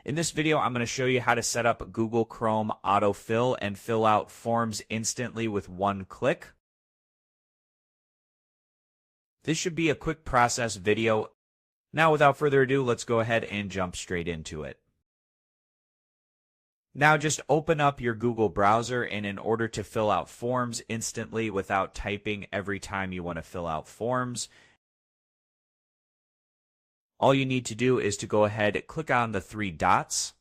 In this video, I'm going to show you how to set up Google Chrome Autofill and fill out forms instantly with one click. This should be a quick process video. Now, without further ado, let's go ahead and jump straight into it. Now, just open up your Google browser, and in order to fill out forms instantly without typing every time you want to fill out forms, all you need to do is to go ahead and click on the three dots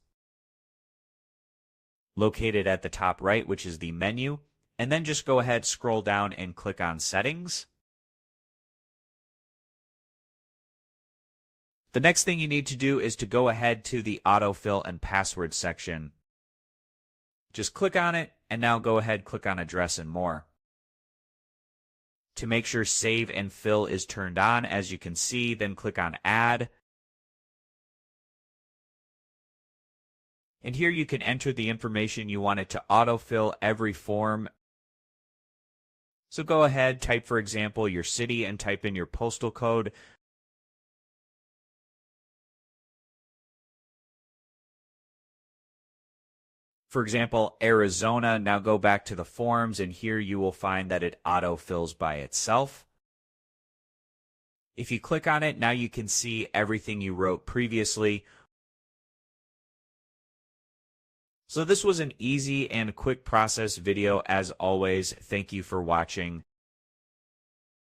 located at the top right, which is the menu, and then just go ahead, scroll down, and click on Settings. The next thing you need to do is to go ahead to the Autofill and Password section. Just click on it, and now go ahead, click on Address and More. To make sure Save and Fill is turned on, as you can see, then click on Add. And here you can enter the information you want it to autofill every form. So go ahead, type, for example, your city and type in your postal code. For example, Arizona. Now go back to the forms, and here you will find that it autofills by itself. If you click on it, now you can see everything you wrote previously. So this was an easy and quick process video. As always, thank you for watching.